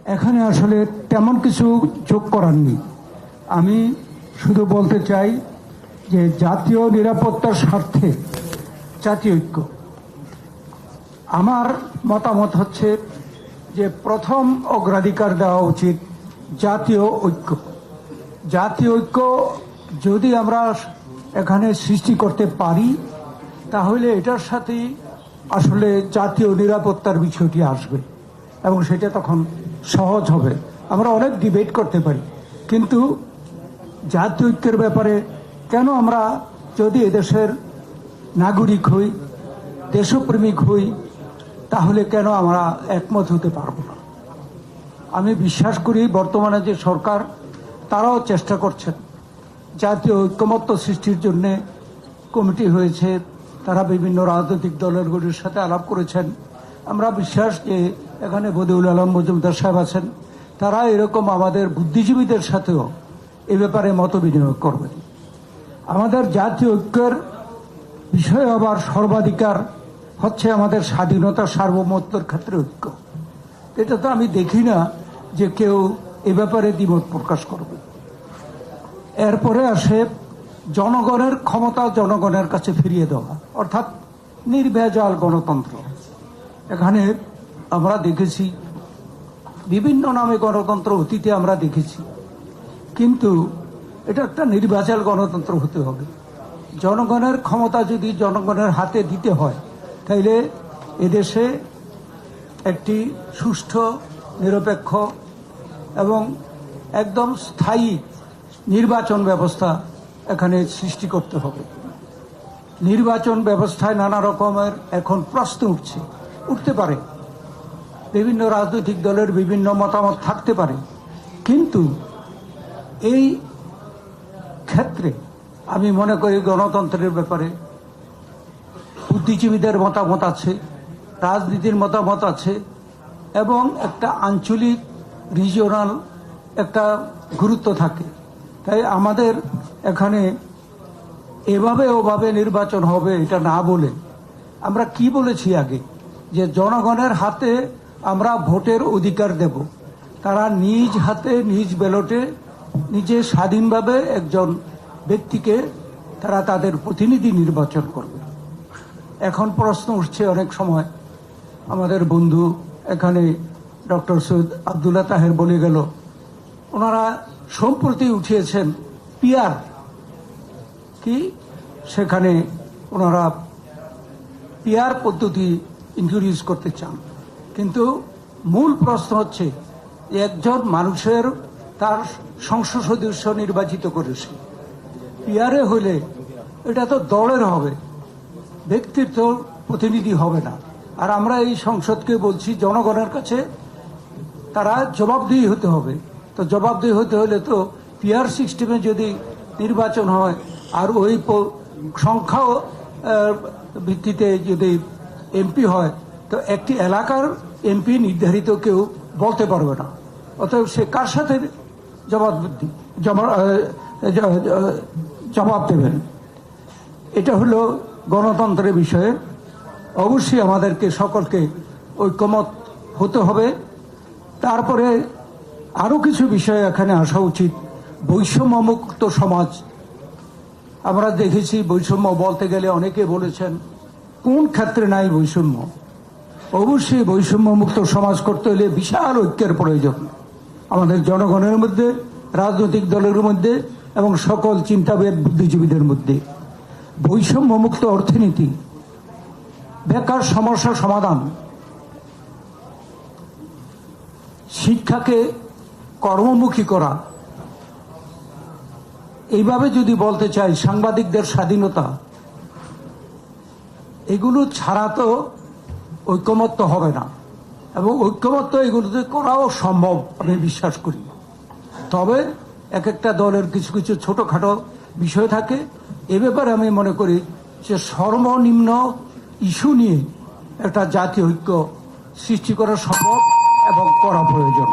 এখানে আসলে তেমন কিছু যোগ করার নেই। আমি শুধু বলতে চাই যে জাতীয় নিরাপত্তার স্বার্থে জাতীয় ঐক্য, আমার মতামত হচ্ছে যে প্রথম অগ্রাধিকার দেওয়া উচিত জাতীয় ঐক্য। জাতীয় ঐক্য যদি আমরা এখানে সৃষ্টি করতে পারি তাহলে এটার সাথেই আসলে জাতীয় নিরাপত্তার বিষয়টি আসবে এবং সেটা তখন সহজ হবে। আমরা অনেক ডিবেট করতে পারি, কিন্তু জাতীয় ঐক্যের ব্যাপারে কেন আমরা যদি এদেশের নাগরিক হই, দেশপ্রেমিক হই, তাহলে কেন আমরা একমত হতে পারব না? আমি বিশ্বাস করি বর্তমানে যে সরকার, তারাও চেষ্টা করছেন জাতীয় ঐক্যমত্য সৃষ্টির জন্য। কমিটি হয়েছে, তারা বিভিন্ন রাজনৈতিক দলেরগুলির সাথে আলাপ করেছেন। আমরা বিশ্বাস যে এখানে বদিউল আলম মজুমদার সাহেব আছেন, তারা এরকম আমাদের বুদ্ধিজীবীদের সাথেও এ ব্যাপারে মত বিনিময় করবেন। আমাদের জাতীয় ঐক্যের বিষয় আবার সর্বাধিকার হচ্ছে আমাদের স্বাধীনতা সার্বভৌমত্বের ক্ষেত্রে ঐক্য। এটা তো আমি দেখি না যে কেউ এ ব্যাপারে দ্বিমত প্রকাশ করবে। এরপরে আসে জনগণের ক্ষমতা জনগণের কাছে ফিরিয়ে দেওয়া, অর্থাৎ নির্ভেজাল গণতন্ত্র। এখানে আমরা দেখেছি বিভিন্ন নামে গণতন্ত্র অতীতে আমরা দেখেছি, কিন্তু এটা একটা নির্ভেজাল গণতন্ত্র হতে হবে। জনগণের ক্ষমতা যদি জনগণের হাতে দিতে হয়, তাইলে এদেশে একটি সুষ্ঠু, নিরপেক্ষ এবং একদম স্থায়ী নির্বাচন ব্যবস্থা এখানে সৃষ্টি করতে হবে। নির্বাচন ব্যবস্থায় নানা রকমের এখন প্রশ্ন উঠতে পারে, বিভিন্ন রাজনৈতিক দলের বিভিন্ন মতামত থাকতে পারে, কিন্তু এই ক্ষেত্রে আমি মনে করি গণতন্ত্রের ব্যাপারে বুদ্ধিজীবীদের মতামত আছে, রাজনীতির মতামত আছে এবং একটা আঞ্চলিক রিজিওনাল একটা গুরুত্ব থাকে। তাই আমাদের এখানে এভাবে ওভাবে নির্বাচন হবে এটা না বলে আমরা কি বলেছি আগে, যে জনগণের হাতে আমরা ভোটের অধিকার দেব। তারা নিজ হাতে নিজ ব্যালটে নিজে স্বাধীনভাবে একজন ব্যক্তিকে তারা তাদের প্রতিনিধি নির্বাচন করবে। এখন প্রশ্ন উঠছে অনেক সময়, আমাদের বন্ধু এখানে ডক্টর সৈয়দ আবদুল্লাহ তাহের বলে গেল, ওনারা সম্প্রতি উঠিয়েছেন পিআর কি, সেখানে ওনারা পিআর পদ্ধতি ইন্ট্রোডিউস করতে চান। কিন্তু মূল প্রশ্ন হচ্ছে একজন মানুষের তার সংসদ সদস্য নির্বাচিত করেছে, পিআরে হলে এটা তো দলের হবে, ব্যক্তির তো প্রতিনিধি হবে না। আর আমরা এই সংসদকে বলছি জনগণের কাছে তারা জবাবদিহি হতে হবে। তো জবাবদিহি হতে হলে তো পিআর সিস্টেমে যদি নির্বাচন হয় আর ওই সংখ্যা ভিত্তিতে যদি এমপি হয়, তো একটি এলাকার এমপি নির্ধারিত কেউ বলতে পারবে না। অতএব সে কার সাথে জবাব দেবেন? এটা হলো গণতন্ত্রের বিষয়ে। অবশ্যই আমাদেরকে সকলকে ঐক্যমত হতে হবে। তারপরে আরো কিছু বিষয় এখানে আসা উচিত। বৈষম্যমুক্ত সমাজ আমরা দেখেছি। বৈষম্য বলতে গেলে অনেকে বলেছেন কোন ক্ষেত্রে নাই বৈষম্য। অবশ্যই বৈষম্যমুক্ত সমাজ করতে হলে বিশাল ঐক্যের প্রয়োজন আমাদের জনগণের মধ্যে, রাজনৈতিক দলের মধ্যে এবং সকল চিন্তাবিদ বুদ্ধিজীবীদের মধ্যে। বৈষম্যমুক্ত অর্থনীতি, বেকার সমস্যা সমাধান, শিক্ষাকে কর্মমুখী করা, এইভাবে যদি বলতে চাই সাংবাদিকদের স্বাধীনতা, এগুলো ছাড়া তো ঐক্যমত্য হবে না। এবং ঐক্যমত্য এগুলোতে করাও সম্ভব আমি বিশ্বাস করি। তবে এক একটা দলের কিছু কিছু ছোটখাটো বিষয় থাকে। এ ব্যাপারে আমি মনে করি যে সর্বনিম্ন ইস্যু নিয়ে একটা জাতীয় ঐক্য সৃষ্টি করা সম্ভব এবং করা প্রয়োজন।